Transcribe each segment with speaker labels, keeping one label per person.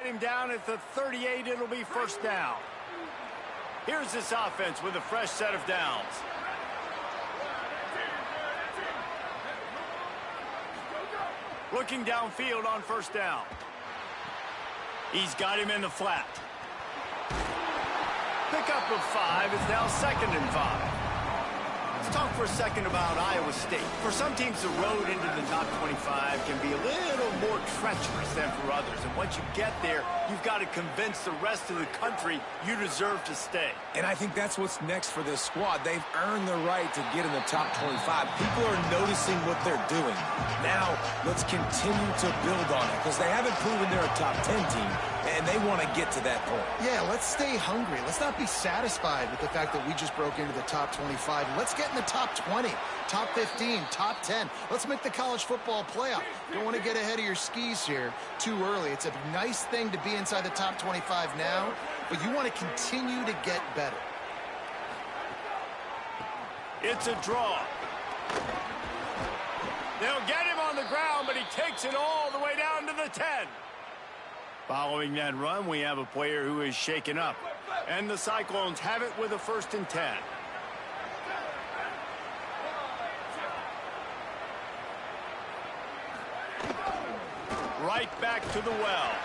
Speaker 1: him down at the 38. It'll be first down. Here's this offense with a fresh set of downs. Looking downfield on first down. He's got him in the flat. Pickup of 5 is now 2nd and 5. Let's talk for a second about Iowa State. For some teams, the road into the top 25 can be a little more treacherous than for others. And once you get there, you've got to convince the rest of the country you deserve to stay.
Speaker 2: And I think that's what's next for this squad. They've earned the right to get in the top 25. People are noticing what they're doing. Now, let's continue to build on it because they haven't proven they're a top 10 team, and they want to get to that point.
Speaker 3: Yeah, let's stay hungry. Let's not be satisfied with the fact that we just broke into the top 25. Let's get in the top 20, top 15, top 10. Let's make the college football playoff. Don't want to get ahead of your skis here too early. It's a nice thing to be inside the top 25 now, but you want to continue to get better.
Speaker 1: It's a draw. They'll get him on the ground, but he takes it all the way down to the 10. Following that run, we have a player who is shaken up. And the Cyclones have it with a 1st and 10. Right back to the well.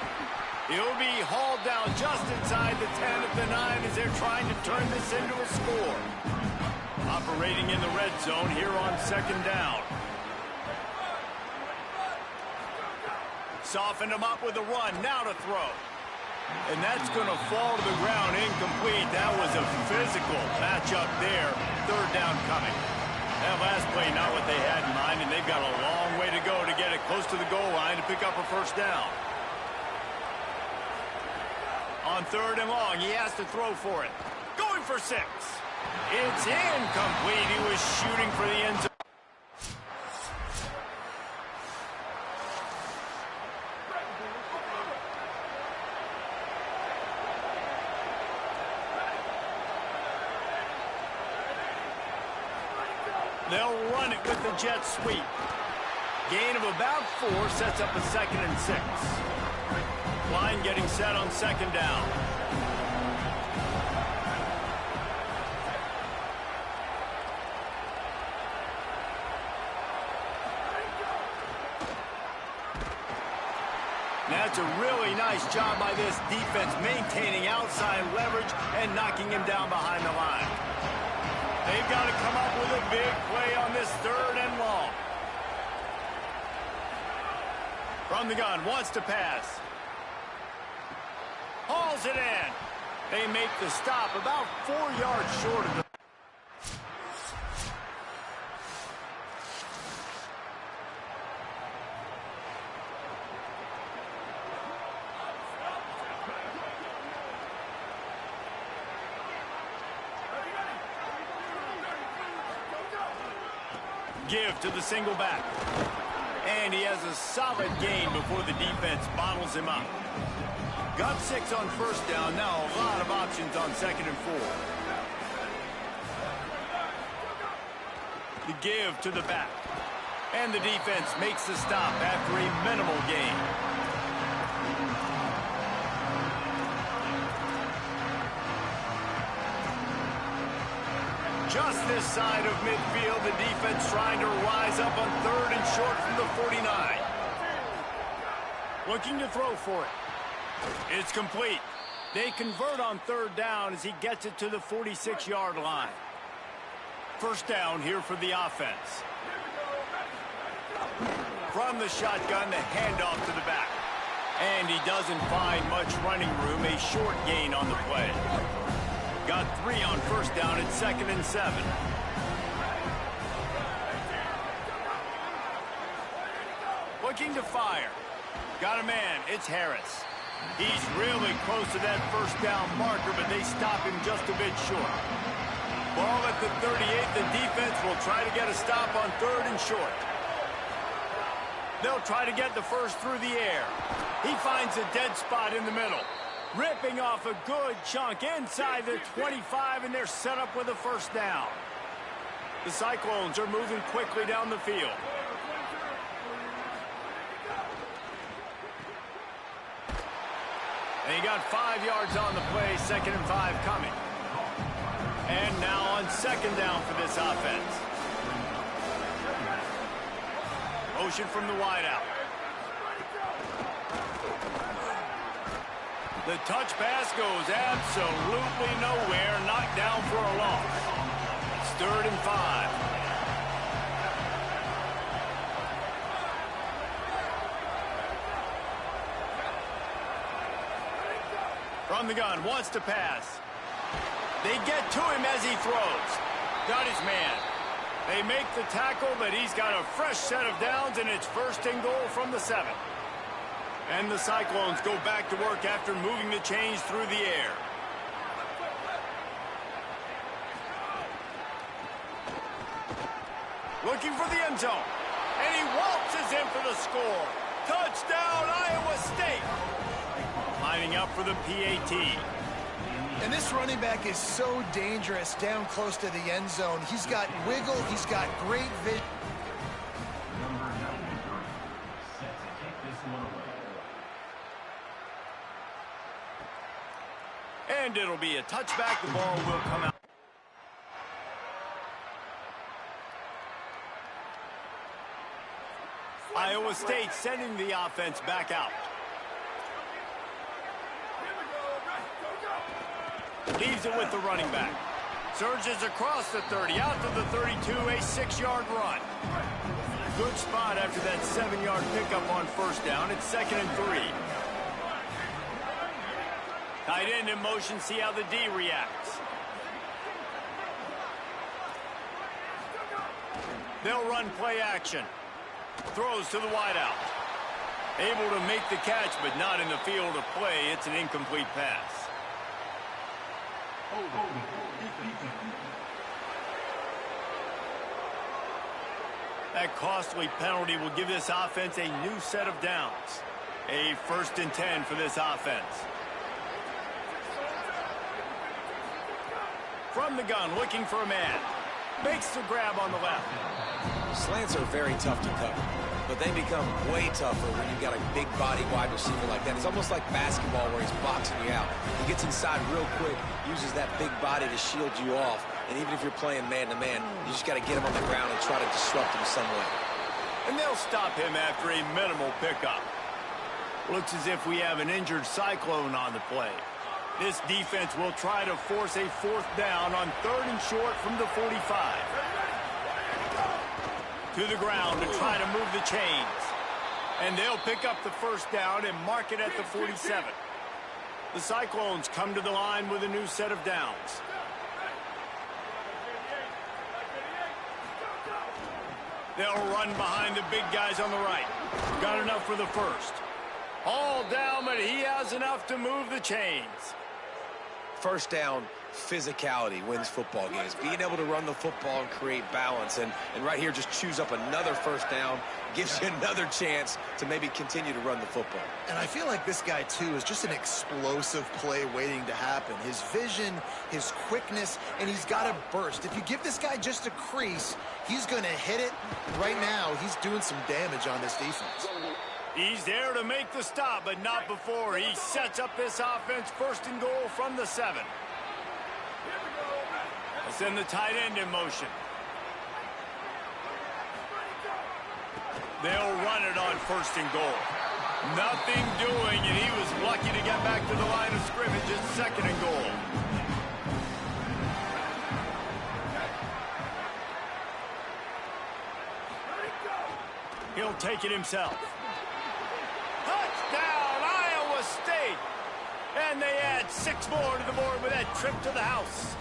Speaker 1: He'll be hauled down just inside the 10 at the 9 as they're trying to turn this into a score. Operating in the red zone here on 2nd down. Softened him up with a run, now to throw. And that's going to fall to the ground incomplete. That was a physical matchup there. 3rd down coming. That last play not what they had in mind, and they've got a long way to go to get it close to the goal line to pick up a 1st down. On 3rd and long, he has to throw for it. Going for 6. It's incomplete. He was shooting for the end zone. They'll run it with the jet sweep. Gain of about 4 sets up a 2nd and 6. Line getting set on 2nd down. That's a really nice job by this defense, maintaining outside leverage and knocking him down behind the line. They've got to come up with a big play on this 3rd and long. From the gun, wants to pass. Hauls it in. They make the stop about 4 yards short of the... Give to the single back. And he has a solid gain before the defense bottles him up. Got 6 on 1st down. Now a lot of options on 2nd and 4. The give to the back. And the defense makes the stop after a minimal gain. Just this side of midfield, the defense trying to rise up on 3rd and short from the 49. Looking to throw for it. It's complete. They convert on 3rd down as he gets it to the 46-yard line. 1st down here for the offense. From the shotgun, the handoff to the back. And he doesn't find much running room, a short gain on the play. Got 3 on 1st down at 2nd and 7. Looking to fire. Got a man. It's Harris. He's really close to that 1st down marker, but they stop him just a bit short. Ball at the 38. The defense will try to get a stop on 3rd and short. They'll try to get the 1st through the air. He finds a dead spot in the middle. Ripping off a good chunk inside the 25, and they're set up with a 1st down. The Cyclones are moving quickly down the field. And he got 5 yards on the play, 2nd and 5 coming. And now on 2nd down for this offense. Motion from the wideout. The touch pass goes absolutely nowhere, knocked down for a loss. It's 3rd and 5. From the gun, wants to pass. They get to him as he throws. Got his man. They make the tackle, but he's got a fresh set of downs, and it's 1st and goal from the 7. And the Cyclones go back to work after moving the chains through the air. Looking for the end zone. And he waltzes in for the score. Touchdown, Iowa State. Lining up for the PAT.
Speaker 3: And this running back is so dangerous down close to the end zone. He's got wiggle. He's got great vision.
Speaker 1: And it'll be a touchback. The ball will come out. Iowa State sending the offense back out. Leaves it with the running back. Surges across the 30, out to the 32, a 6-yard run. Good spot after that 7-yard pickup on 1st down. It's 2nd and 3. Tight end in motion, see how the D reacts. They'll run play action. Throws to the wideout. Able to make the catch, but not in the field of play. It's an incomplete pass. That costly penalty will give this offense a new set of downs. A 1st and 10 for this offense. From the gun, looking for a man. Makes the grab on the left.
Speaker 2: Slants are very tough to cover, but they become way tougher when you've got a big body wide receiver like that. It's almost like basketball where he's boxing you out. He gets inside real quick, uses that big body to shield you off, and even if you're playing man-to-man, you just got to get him on the ground and try to disrupt him some way.
Speaker 1: And they'll stop him after a minimal pickup. Looks as if we have an injured Cyclone on the play. This defense will try to force a 4th down on 3rd and short from the 45. To the ground to try to move the chains. And they'll pick up the 1st down and mark it at the 47. The Cyclones come to the line with a new set of downs. They'll run behind the big guys on the right. Got enough for the 1st. All down, but he has enough to move the chains.
Speaker 2: 1st down, physicality wins football games. Being able to run the football and create balance. And right here, just choose up another 1st down. Gives you another chance to maybe continue to run the football.
Speaker 3: And I feel like this guy, too, is just an explosive play waiting to happen. His vision, his quickness, and he's got a burst. If you give this guy just a crease, he's going to hit it. Right now, he's doing some damage on this defense.
Speaker 1: He's there to make the stop, but not before. He sets up this offense 1st and goal from the 7. They'll send the tight end in motion. They'll run it on 1st and goal. Nothing doing, and he was lucky to get back to the line of scrimmage. It's 2nd and goal. He'll take it himself. Touchdown, Iowa State! And they add 6 more to the board with that trip to the house.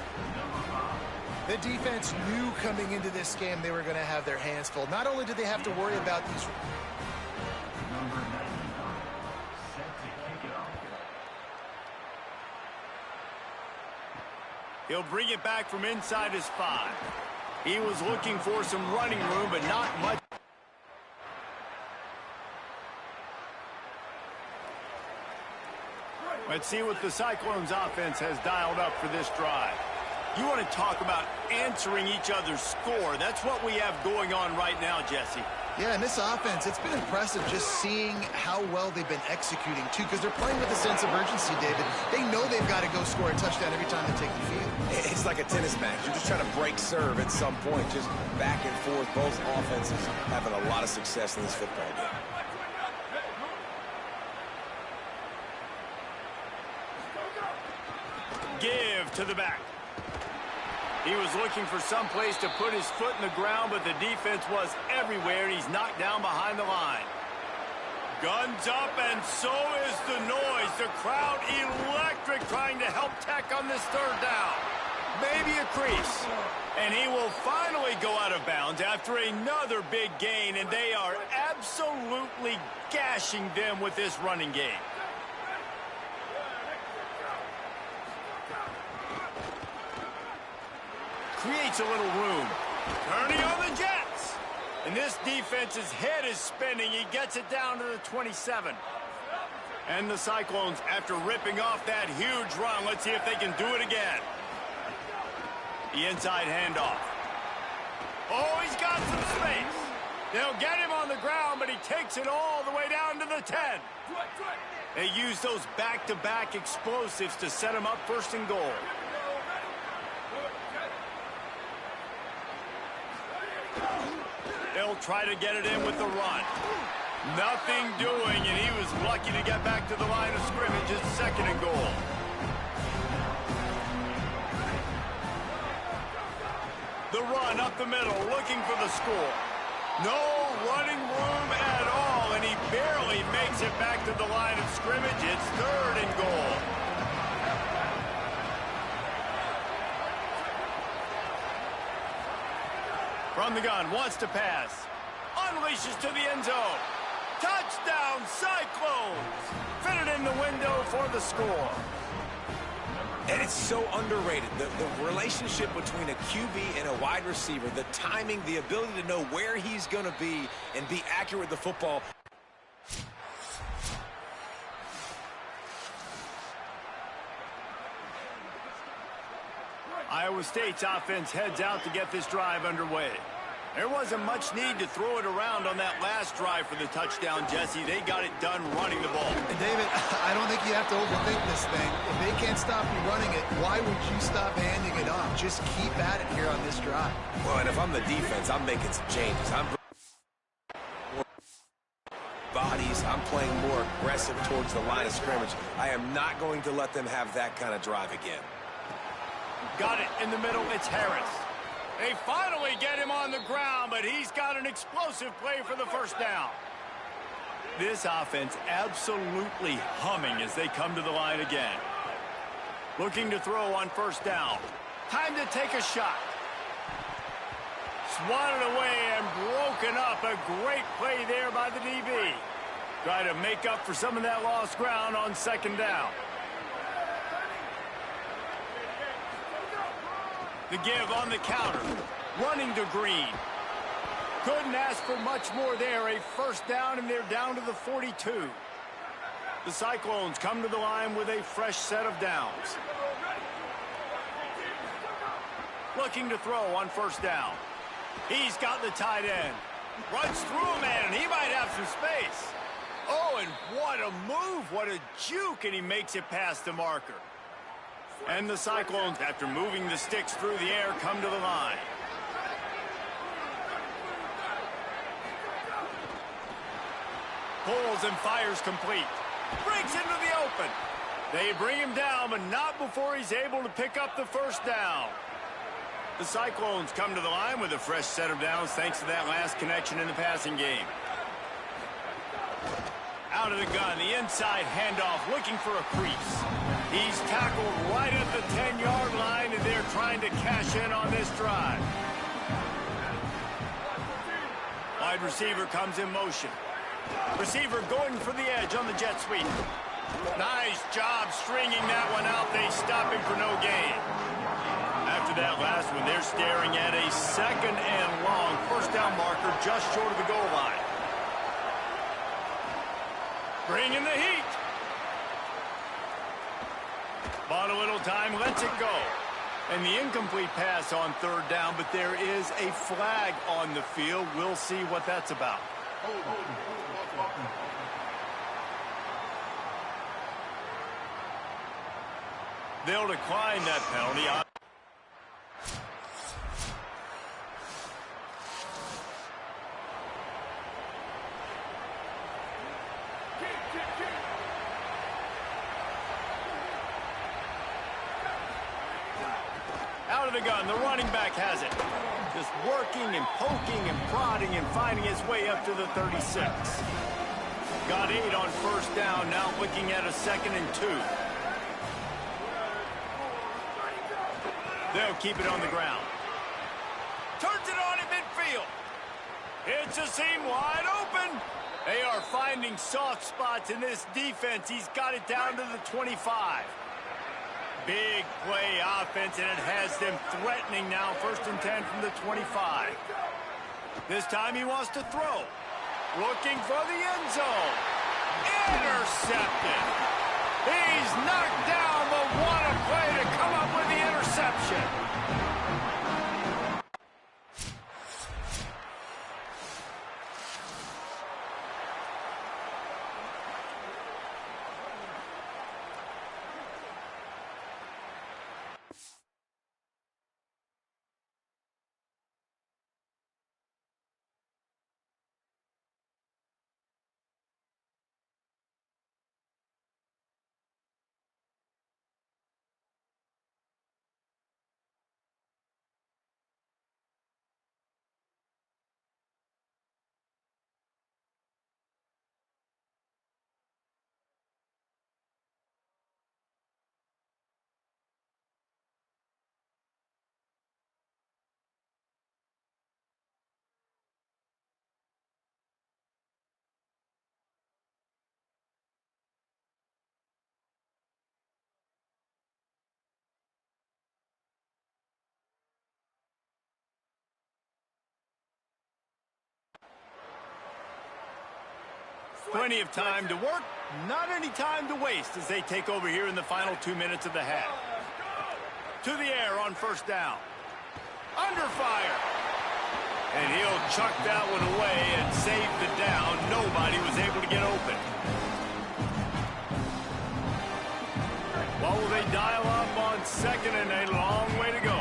Speaker 3: The defense knew coming into this game they were going to have their hands full. Not only did they have to worry about these...
Speaker 1: He'll bring it back from inside his 5. He was looking for some running room, but not much. Let's see what the Cyclones offense has dialed up for this drive. You want to talk about answering each other's score. That's what we have going on right now, Jesse.
Speaker 3: Yeah, and this offense, it's been impressive just seeing how well they've been executing, too, because they're playing with a sense of urgency, David. They know they've got to go score a touchdown every time they take the field.
Speaker 2: It's like a tennis match. You're just trying to break serve at some point, just back and forth. Both offenses having a lot of success in this football game.
Speaker 1: Give to the back. He was looking for some place to put his foot in the ground, but the defense was everywhere, and he's knocked down behind the line. Guns up, and so is the noise. The crowd electric, trying to help Tech on this third down. Maybe a crease. And he will finally go out of bounds after another big gain, and they are absolutely gashing them with this running game. Creates a little room. Turning on the Jets. And this defense's head is spinning. He gets it down to the 27. And the Cyclones, after ripping off that huge run, let's see if they can do it again. The inside handoff. Oh, he's got some space. They'll get him on the ground, but he takes it all the way down to the 10. They use those back-to-back explosives to set him up first and goal. They'll try to get it in with the run. Nothing doing, and he was lucky to get back to the line of scrimmage. It's second and goal. The run up the middle, looking for the score. No running room at all, and he barely makes it back to the line of scrimmage. It's third and goal. From the gun, wants to pass. Unleashes to the end zone. Touchdown, Cyclones! Fitted in the window for the score.
Speaker 2: And it's so underrated. The relationship between a QB and a wide receiver, the timing, the ability to know where he's going to be and be accurate with the football.
Speaker 1: Iowa State's offense heads out to get this drive underway. There wasn't much need to throw it around on that last drive for the touchdown, Jesse. They got it done running the ball.
Speaker 3: And David, I don't think you have to overthink this thing. If they can't stop you running it, why would you stop handing it off? Just keep at it here on this drive.
Speaker 2: Well, and if I'm the defense, I'm making some changes. I'm bodies. I'm playing more aggressive towards the line of scrimmage. I am not going to let them have that kind of drive again.
Speaker 1: Got it in the middle. It's Harris. They finally get him on the ground, but he's got an explosive play for the first down. This offense absolutely humming as they come to the line again. Looking to throw on first down. Time to take a shot. Swatted away and broken up. A great play there by the DB. Try to make up for some of that lost ground on second down. The give on the counter. Running to Green. Couldn't ask for much more there. A first down, and they're down to the 42. The Cyclones come to the line with a fresh set of downs. Looking to throw on first down. He's got the tight end. Runs through a man, and he might have some space. Oh, and what a move. What a juke, and he makes it past the marker. And the Cyclones, after moving the sticks through the air, come to the line. Pulls and fires complete. Breaks into the open. They bring him down, but not before he's able to pick up the first down. The Cyclones come to the line with a fresh set of downs thanks to that last connection in the passing game. Out of the gun, the inside handoff, looking for a crease. He's tackled right at the 10-yard line, and they're trying to cash in on this drive. Wide receiver comes in motion. Receiver going for the edge on the jet sweep. Nice job stringing that one out. They stop him for no gain. After that last one, they're staring at a second and long first down marker just short of the goal line. Bringing the heat. Bought a little time, lets it go. And the incomplete pass on third down, but there is a flag on the field. We'll see what that's about. They'll decline that penalty. Out of the gun, the running back has it. Just working and poking and prodding and finding his way up to the 36. Got 8 on first down, now looking at a 2nd and 2. They'll keep it on the ground. Turns it on in midfield. It's a seam wide open. They are finding soft spots in this defense. He's got it down to the 25. Big play offense, and it has them threatening now. 1st and 10 from the 25. This time he wants to throw. Looking for the end zone. Intercepted. He's knocked down, but what a play to come up with the interception. 20 of time to work, not any time to waste as they take over here in the final 2 minutes of the half. To the air on first down. Under fire. And he'll chuck that one away and save the down. Nobody was able to get open. What will they dial up on 2nd and a long way to go?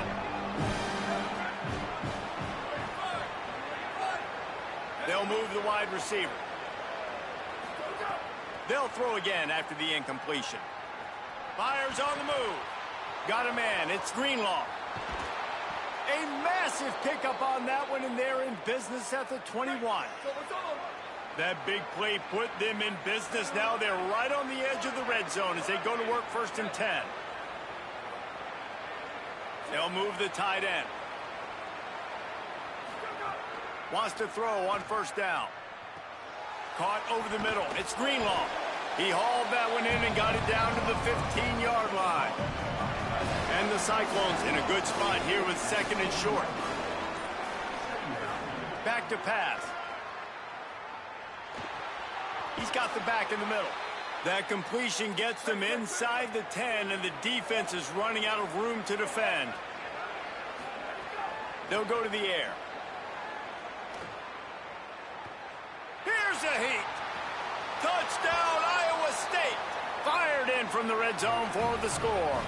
Speaker 1: They'll move the wide receiver. They'll throw again after the incompletion. Fires on the move. Got a man. It's Greenlaw. A massive pickup on that one, and they're in business at the 21. That big play put them in business. Now they're right on the edge of the red zone as they go to work 1st and 10. They'll move the tight end. Wants to throw on first down. Caught over the middle. It's Greenlaw. He hauled that one in and got it down to the 15-yard line. And the Cyclones in a good spot here with 2nd and short. Back to pass. He's got the back in the middle. That completion gets them inside the 10, and the defense is running out of room to defend. They'll go to the air. Here's a heat. Touchdown, Iowa State. Fired in from the red zone for the score.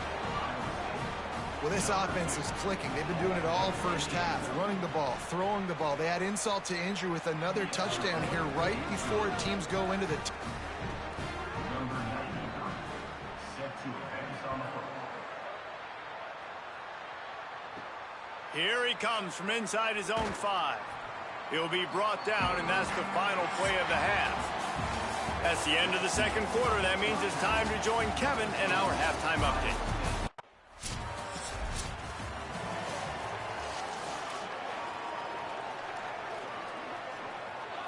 Speaker 3: Well, this offense is clicking. They've been doing it all first half, running the ball, throwing the ball. They add insult to injury with another touchdown here right before teams go into the...
Speaker 1: Here he comes from inside his own 5. He'll be brought down, and that's the final play of the half. That's the end of the second quarter. That means it's time to join Kevin and our halftime update.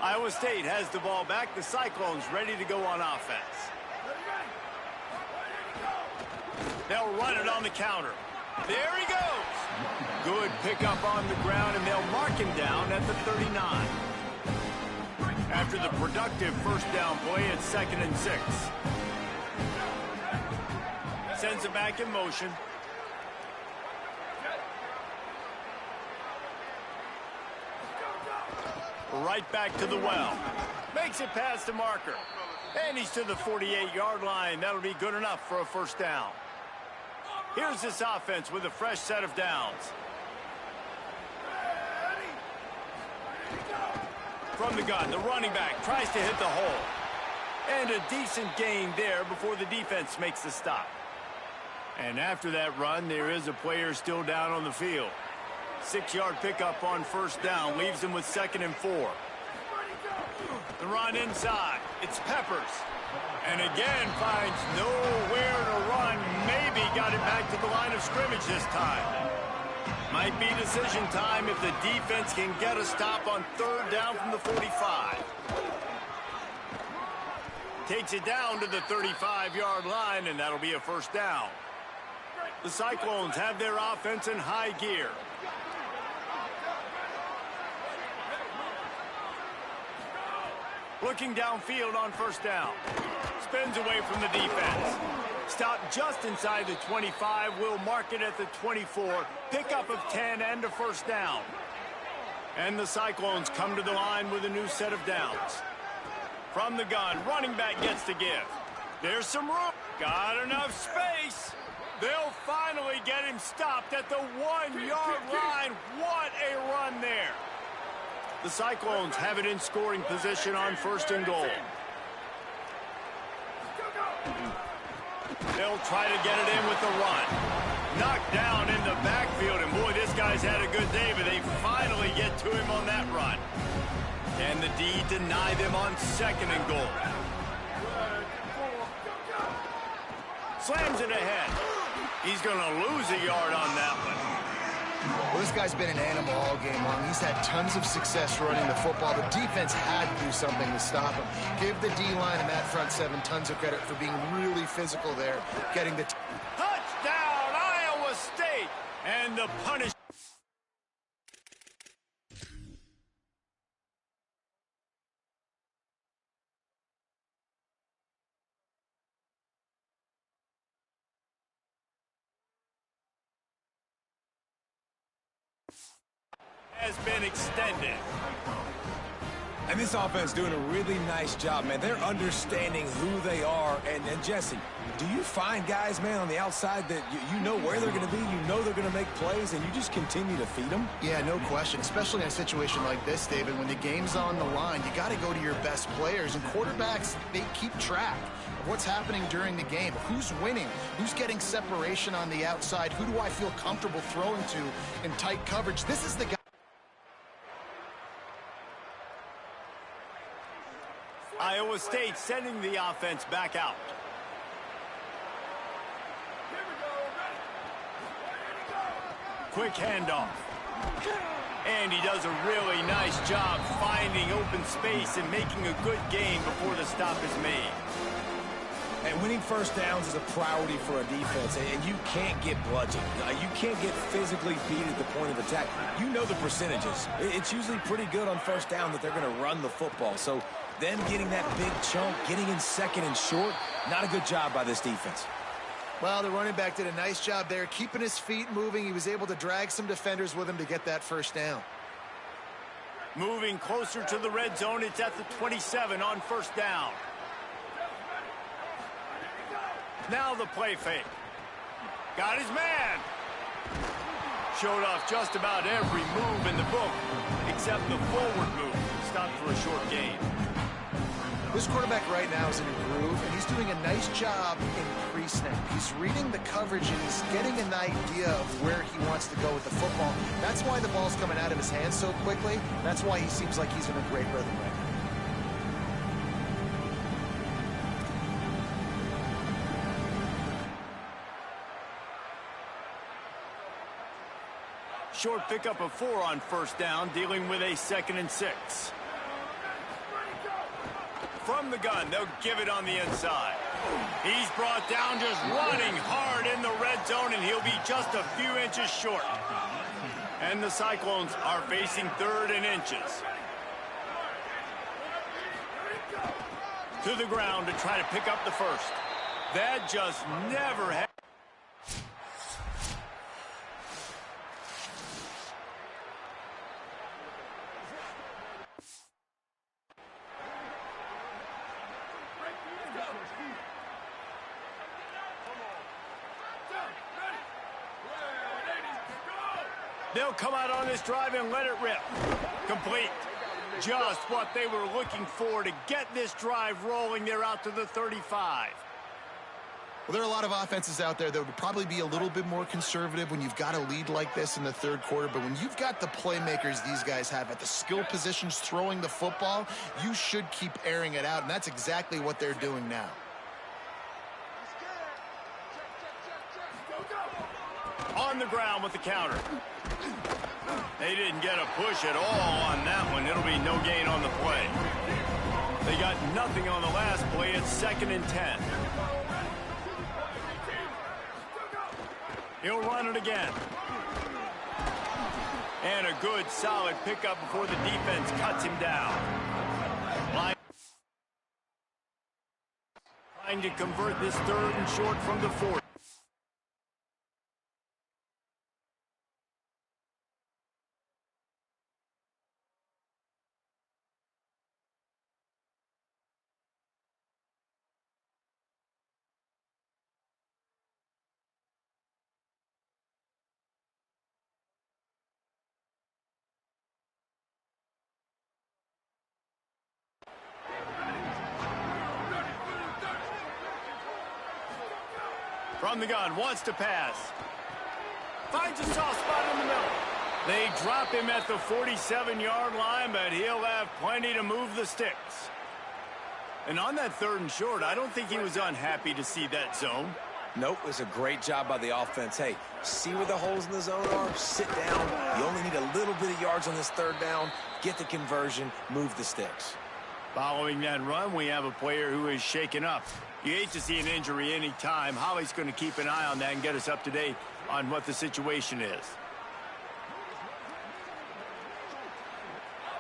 Speaker 1: Iowa State has the ball back. The Cyclones ready to go on offense. They'll run it on the counter. There he goes. Good pickup on the ground, and they'll mark him down at the 39. After the productive first down play, it's 2nd and 6. Sends it back in motion. Right back to the well. Makes it past the marker. And he's to the 48-yard line. That'll be good enough for a first down. Here's this offense with a fresh set of downs. From the gun, the running back tries to hit the hole. And a decent gain there before the defense makes the stop. And after that run, there is a player still down on the field. 6-yard pickup on first down leaves him with 2nd and 4. The run inside. It's Peppers. And again finds nowhere to run. Maybe got it back to the line of scrimmage this time. Might be decision time if the defense can get a stop on 3rd down from the 45. Takes it down to the 35-yard line, and that'll be a first down. The Cyclones have their offense in high gear. Looking downfield on first down. Spins away from the defense. Stopped just inside the 25. Will mark it at the 24. Pickup of 10 and a first down. And the Cyclones come to the line with a new set of downs. From the gun, running back gets the give. There's some room. Got enough space. They'll finally get him stopped at the 1-yard line. What a run there. The Cyclones have it in scoring position on 1st and goal. They'll try to get it in with the run. Knocked down in the backfield, and boy, this guy's had a good day, but they finally get to him on that run. And the D deny them on 2nd and goal. Slams it ahead. He's going to lose a yard on that one.
Speaker 3: Well, this guy's been an animal all game long. He's had tons of success running the football. The defense had to do something to stop him. Give the D-line and that front 7 tons of credit for being really physical there, getting the...
Speaker 1: Touchdown, Iowa State! And the punish... has been extended.
Speaker 2: And this offense doing a really nice job, man. They're understanding who they are. And Jesse, do you find guys, man, on the outside that you know where they're going to be, you know they're going to make plays, and you just continue to feed them?
Speaker 3: Yeah, no question, especially in a situation like this, David. When the game's on the line, you got to go to your best players. And quarterbacks, they keep track of what's happening during the game. Who's winning? Who's getting separation on the outside? Who do I feel comfortable throwing to in tight coverage? This is the guy.
Speaker 1: Iowa State sending the offense back out. Quick handoff. And he does a really nice job finding open space and making a good gain before the stop is made.
Speaker 2: And winning first downs is a priority for a defense, and you can't get bludgeoned. You can't get physically beat at the point of attack. You know the percentages. It's usually pretty good on first down that they're going to run the football. So them getting that big chunk, getting in 2nd and short, not a good job by this defense.
Speaker 3: Well, the running back did a nice job there, keeping his feet moving. He was able to drag some defenders with him to get that first down.
Speaker 1: Moving closer to the red zone, it's at the 27 on first down. Now the play fake. Got his man. Showed off just about every move in the book, except the forward move. Stopped for a short gain.
Speaker 3: This quarterback right now is in a groove, and he's doing a nice job in pre-snap. He's reading the coverage, and he's getting an idea of where he wants to go with the football. That's why the ball's coming out of his hands so quickly. That's why he seems like he's in a great rhythm right now.
Speaker 1: Short pickup of 4 on first down, dealing with a 2nd and 6. From the gun, they'll give it on the inside. He's brought down just running hard in the red zone, and he'll be just a few inches short. And the Cyclones are facing 3rd and inches. To the ground to try to pick up the first. That just never happened. They'll come out on this drive and let it rip. Complete. Just what they were looking for to get this drive rolling. They're out to the 35.
Speaker 3: Well, there are a lot of offenses out there that would probably be a little bit more conservative when you've got a lead like this in the third quarter. But when you've got the playmakers these guys have at the skill positions throwing the football, you should keep airing it out. And that's exactly what they're doing now.
Speaker 1: On the ground with the counter. They didn't get a push at all on that one. It'll be no gain on the play. They got nothing on the last play. It's 2nd and 10. He'll run it again. And a good, solid pickup before the defense cuts him down. Trying to convert this 3rd and short from the 40. From the gun, wants to pass. Finds a soft spot in the middle. They drop him at the 47-yard line, but he'll have plenty to move the sticks. And on that 3rd and short, I don't think he was unhappy to see that zone.
Speaker 2: Nope, it was a great job by the offense. Hey, see where the holes in the zone are? Sit down. You only need a little bit of yards on this 3rd down. Get the conversion, move the sticks.
Speaker 1: Following that run, we have a player who is shaken up. You hate to see an injury any time. Holly's going to keep an eye on that and get us up to date on what the situation is.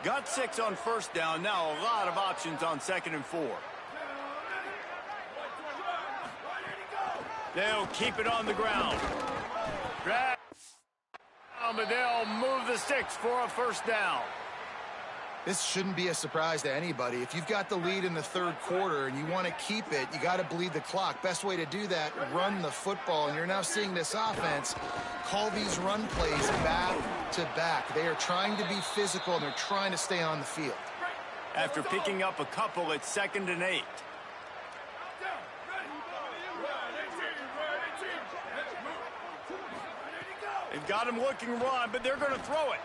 Speaker 1: Got 6 on 1st down. Now a lot of options on 2nd and 4. They'll keep it on the ground. Grab, but they'll move the sticks for a 1st down.
Speaker 3: This shouldn't be a surprise to anybody. If you've got the lead in the 3rd quarter and you want to keep it, you got to bleed the clock. Best way to do that, run the football. And you're now seeing this offense call these run plays back to back. They are trying to be physical, and they're trying to stay on the field.
Speaker 1: After picking up a couple, it's 2nd and 8. They've got him looking run, but they're going to throw it.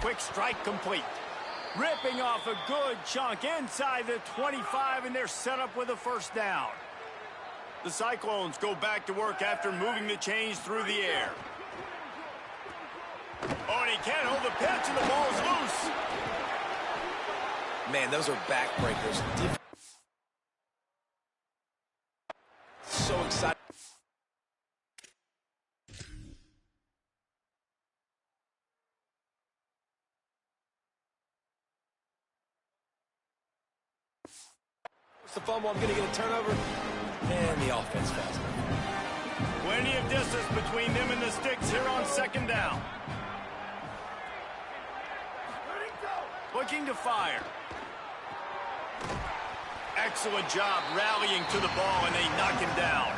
Speaker 1: Quick strike complete. Ripping off a good chunk inside the 25, and they're set up with a 1st down. The Cyclones go back to work after moving the chains through the air. Oh, and he can't hold the pitch, and the ball's loose.
Speaker 2: Man, those are backbreakers. So excited. The fumble, I'm going to get a turnover, and the offense fast.
Speaker 1: Plenty of distance between them and the sticks here on 2nd down. Looking to fire. Excellent job rallying to the ball, and they knock him down.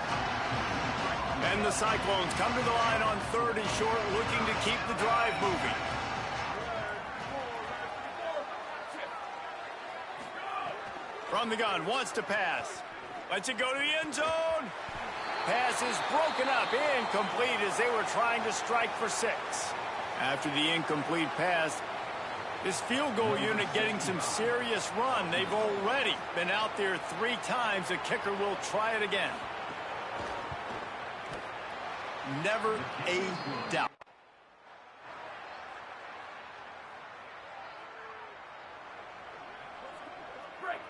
Speaker 1: And the Cyclones come to the line on 3rd and short, looking to keep the drive moving. From the gun, wants to pass. Lets it go to the end zone. Pass is broken up, incomplete as they were trying to strike for 6. After the incomplete pass, this field goal unit getting some serious run. They've already been out there 3 times. The kicker will try it again. Never a doubt.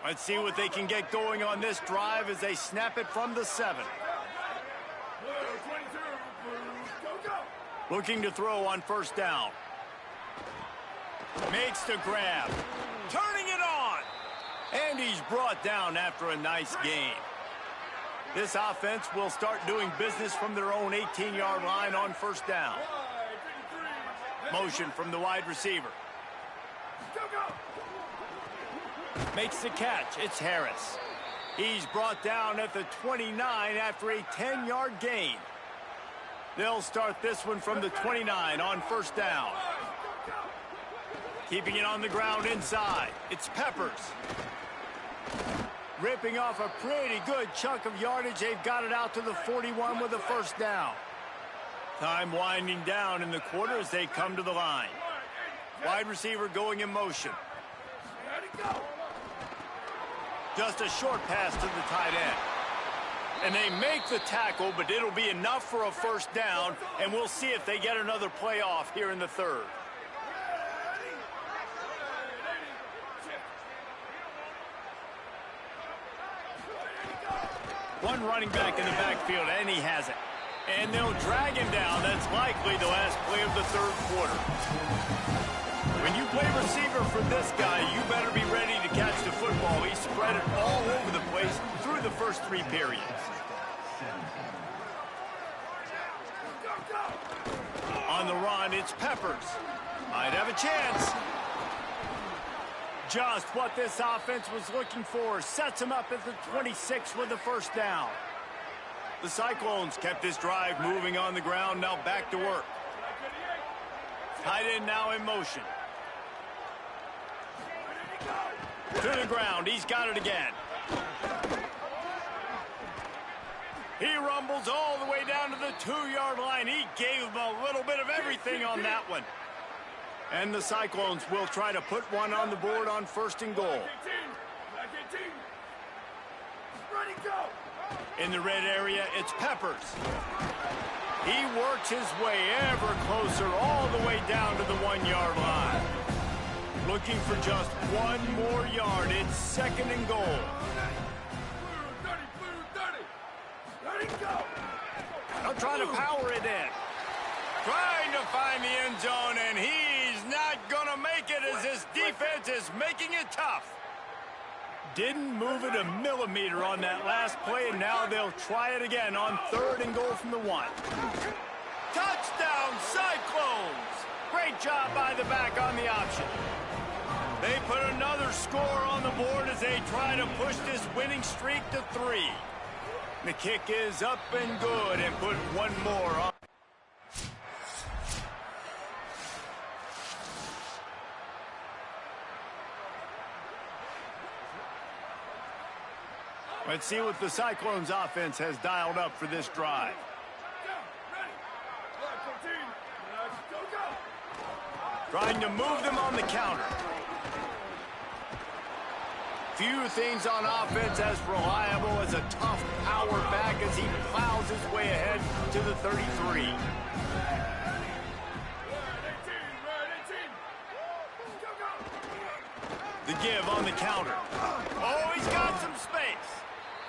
Speaker 1: Let's see what they can get going on this drive as they snap it from the 7. Looking to throw on 1st down. Makes the grab. Turning it on. And he's brought down after a nice gain. This offense will start doing business from their own 18-yard line on 1st down. Motion from the wide receiver. Makes the catch. It's Harris. He's brought down at the 29 after a 10-yard gain. They'll start this one from the 29 on first down. Keeping it on the ground inside. It's Peppers. Ripping off a pretty good chunk of yardage. They've got it out to the 41 with a first down. Time winding down in the quarter as they come to the line. Wide receiver going in motion. Just a short pass to the tight end. And they make the tackle, but it'll be enough for a first down, and we'll see if they get another playoff here in the third. One running back in the backfield, and he has it. And they'll drag him down. That's likely the last play of the third quarter. When you play receiver for this guy, you better be ready to catch the football. He spread it all over the place through the first three periods. On the run, it's Peppers. Might have a chance. Just what this offense was looking for. Sets him up at the 26 with the first down. The Cyclones kept this drive moving on the ground. Now back to work. Tight end now in motion. To the ground. He's got it again. He rumbles all the way down to the 2-yard line. He gave him a little bit of everything on that one. And the Cyclones will try to put one on the board on first and goal. In the red area, it's Peppers. He works his way ever closer all the way down to the 1-yard line. Looking for just one more yard. It's second and goal. They'll try to power it in. Trying to find the end zone, and he's not going to make it as his defense is making it tough. Didn't move it a millimeter on that last play, and now they'll try it again on third and goal from the 1. Touchdown, Cyclones! Great job by the back on the option. They put another score on the board as they try to push this winning streak to 3. The kick is up and good, and put one more on. Let's see what the Cyclones offense has dialed up for this drive. Trying to move them on the counter. Few things on offense as reliable as a tough power back as he plows his way ahead to the 33. The give on the counter. Oh, he's got some space.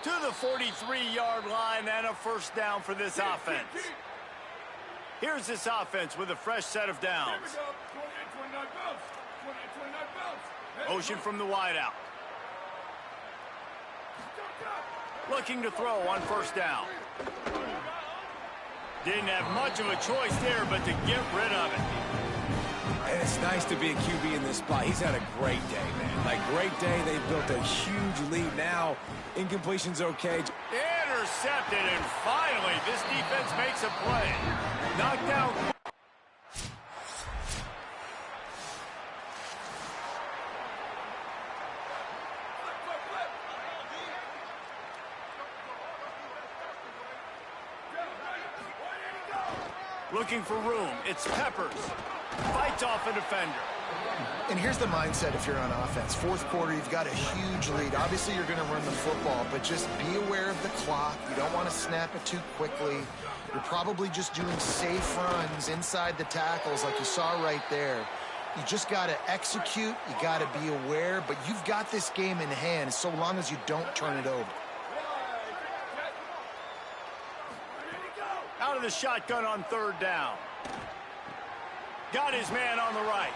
Speaker 1: To the 43-yard line and a first down for this offense. Here's this offense with a fresh set of downs. Motion from the wideout. Looking to throw on first down. Didn't have much of a choice there, but to get rid of it.
Speaker 2: And it's nice to be a QB in this spot. He's had a great day, man. Like, great day. They've built a huge lead now. Incompletion's okay.
Speaker 1: Intercepted, and finally, this defense makes a play. Knocked out. Looking for room. It's Peppers. Fights off a defender.
Speaker 3: And here's the mindset if you're on offense. Fourth quarter, you've got a huge lead. Obviously, you're going to run the football, but just be aware of the clock. You don't want to snap it too quickly. You're probably just doing safe runs inside the tackles like you saw right there. You just got to execute. You got to be aware, but you've got this game in hand so long as you don't turn it over.
Speaker 1: Out of the shotgun on third down. Got his man on the right.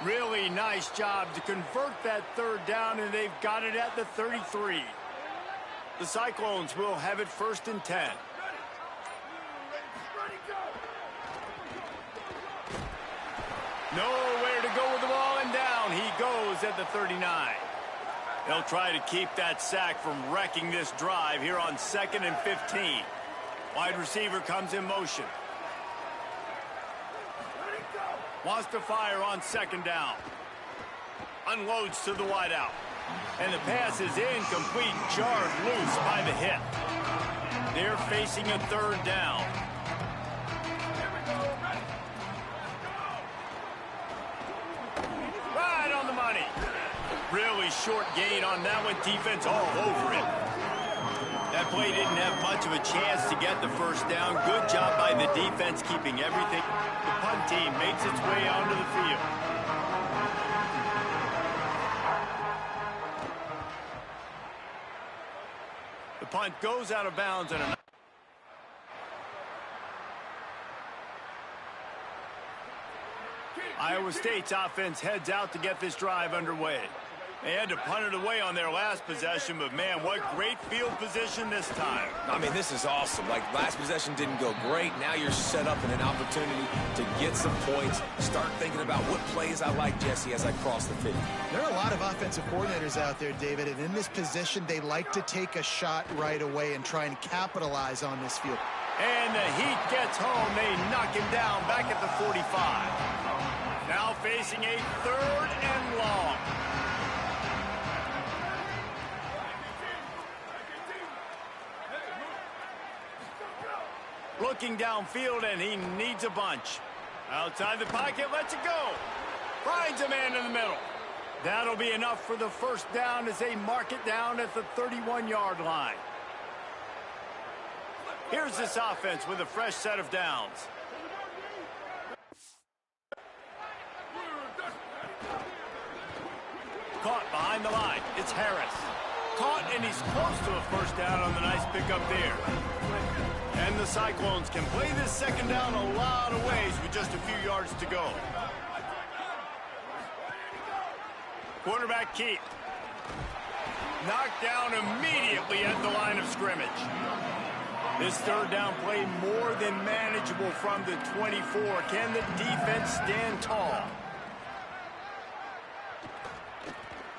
Speaker 1: Really nice job to convert that third down, and they've got it at the 33. The Cyclones will have it first and 10. Nowhere to go with the ball, and down he goes at the 39. They'll try to keep that sack from wrecking this drive here on 2nd and 15. Wide receiver comes in motion. Wants to fire on second down. Unloads to the wideout. And the pass is incomplete, jarred loose by the hip. They're facing a third down. Right on the money. Really short gain on that one. Defense all over it. That play didn't have much of a chance to get the first down. Good job by the defense keeping everything. The punt team makes its way onto the field. The punt goes out of bounds and Iowa State's offense heads out to get this drive underway. They had to punt it away on their last possession, but man, what great field position this time.
Speaker 2: I mean, this is awesome. Like, last possession didn't go great. Now you're set up in an opportunity to get some points. Start thinking about what plays I like, Jesse, as I cross the 50.
Speaker 3: There are a lot of offensive coordinators out there, David, and in this position, they like to take a shot right away and try and capitalize on this field.
Speaker 1: And the Heat gets home. They knock him down back at the 45. Now facing a third and long. Looking downfield, and he needs a bunch. Outside the pocket, lets it go. Finds a man in the middle. That'll be enough for the first down as they mark it down at the 31-yard line. Here's this offense with a fresh set of downs. Caught behind the line. It's Harris. Caught, and he's close to a first down on the nice pickup there. And the Cyclones can play this second down a lot of ways with just a few yards to go. Quarterback keep. Knocked down immediately at the line of scrimmage. This third down play more than manageable from the 24. Can the defense stand tall?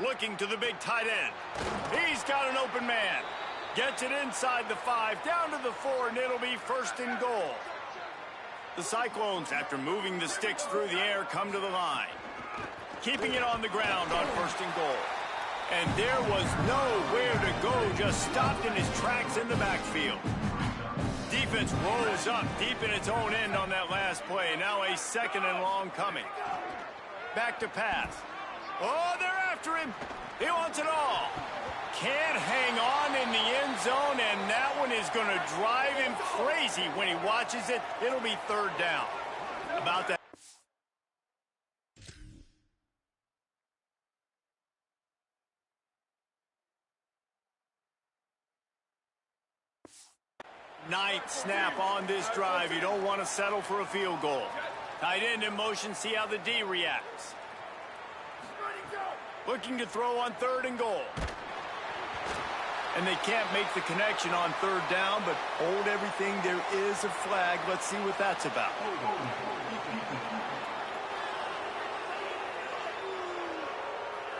Speaker 1: Looking to the big tight end. He's got an open man. Gets it inside the 5, down to the 4, and it'll be first and goal. The Cyclones, after moving the sticks through the air, come to the line. Keeping it on the ground on first and goal. And there was nowhere to go, just stopped in his tracks in the backfield. Defense rolls up deep in its own end on that last play. Now a second and long coming. Back to pass. Oh, they're after him. He wants it all. Can't hang on in the end zone, and that one is going to drive him crazy when he watches it. It'll be third down. About that. Ninth snap on this drive. You don't want to settle for a field goal. Tight end in motion, see how the D reacts. Looking to throw on third and goal. And they can't make the connection on third down, but hold everything. There is a flag. Let's see what that's about.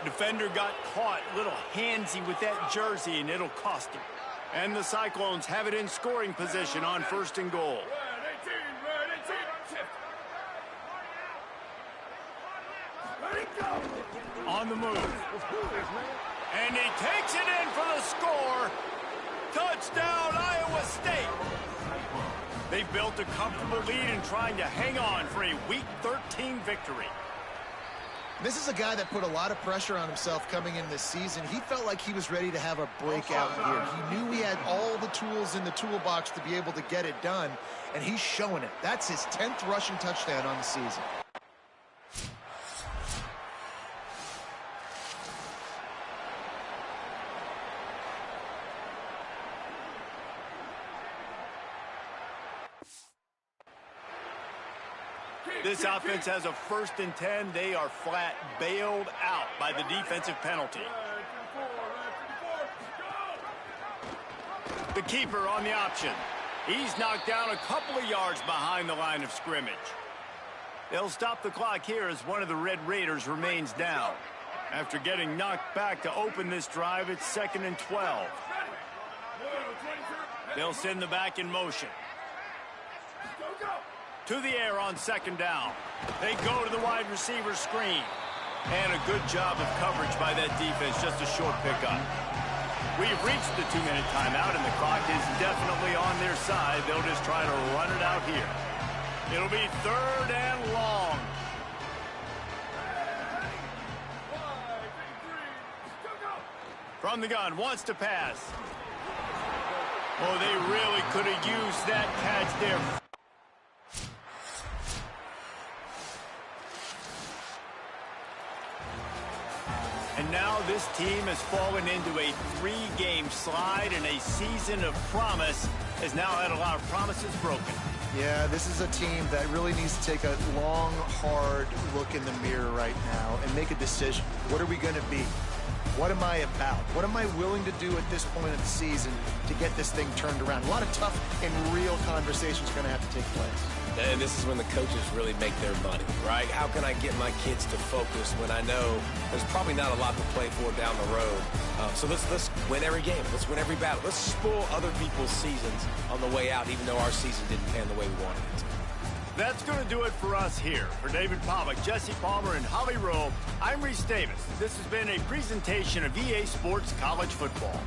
Speaker 1: Defender got caught, a little handsy with that jersey, and it'll cost him. And the Cyclones have it in scoring position on first and goal. On the move. And he takes it in for the score. Touchdown, Iowa State. They built a comfortable lead and trying to hang on for a Week 13 victory.
Speaker 3: This is a guy that put a lot of pressure on himself coming in this season. He felt like he was ready to have a breakout year. He knew he had all the tools in the toolbox to be able to get it done, and he's showing it. That's his 10th rushing touchdown on the season.
Speaker 1: This offense has a 1st and 10. They are flat bailed out by the defensive penalty. The keeper on the option. He's knocked down a couple of yards behind the line of scrimmage. They'll stop the clock here as one of the Red Raiders remains down. After getting knocked back to open this drive, it's 2nd and 12. They'll send the back in motion. To the air on second down. They go to the wide receiver screen. And a good job of coverage by that defense, just a short pickup. We've reached the 2-minute timeout, and the clock is definitely on their side. They'll just try to run it out here. It'll be 3rd and long. From the gun, wants to pass. Oh, they really could have used that catch there. And now this team has fallen into a 3-game slide, and a season of promise has now had a lot of promises broken.
Speaker 3: Yeah, this is a team that really needs to take a long, hard look in the mirror right now and make a decision. What are we going to be? What am I about? What am I willing to do at this point of the season to get this thing turned around? A lot of tough and real conversations are going to have to take place.
Speaker 2: And this is when the coaches really make their money, right? How can I get my kids to focus when I know there's probably not a lot to play for down the road? So let's win every game. Let's win every battle. Let's spoil other people's seasons on the way out, even though our season didn't pan the way we wanted it to.
Speaker 1: That's going to do it for us here. For David Pollack, Jesse Palmer, and Holly Rowe, I'm Reese Davis. This has been a presentation of EA Sports College Football.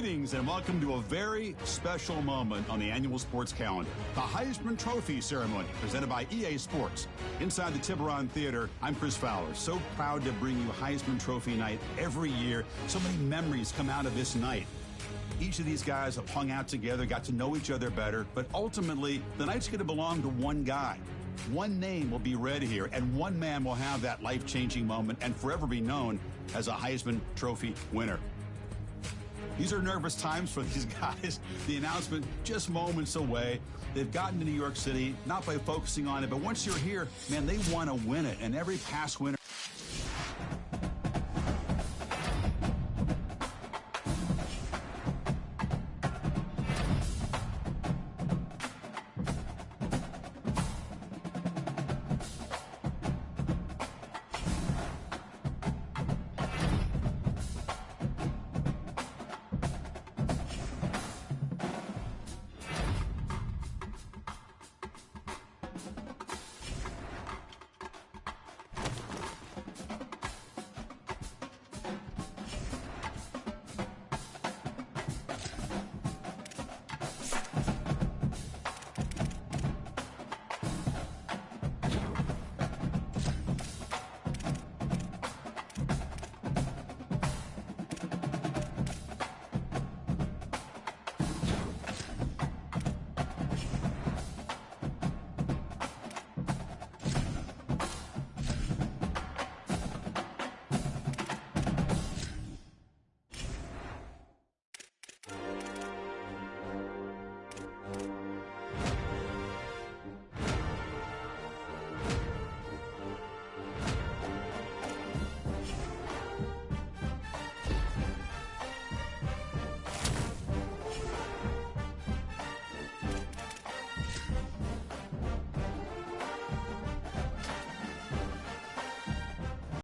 Speaker 4: Greetings and welcome to a very special moment on the annual sports calendar. The Heisman Trophy ceremony presented by EA Sports. Inside the Tiburon Theater, I'm Chris Fowler. So proud to bring you Heisman Trophy night every year. So many memories come out of this night. Each of these guys have hung out together, got to know each other better, but ultimately, the night's going to belong to one guy. One name will be read here, and one man will have that life-changing moment and forever be known as a Heisman Trophy winner. These are nervous times for these guys. The announcement just moments away. They've gotten to New York City, not by focusing on it, but once you're here, man, they want to win it, and every past winner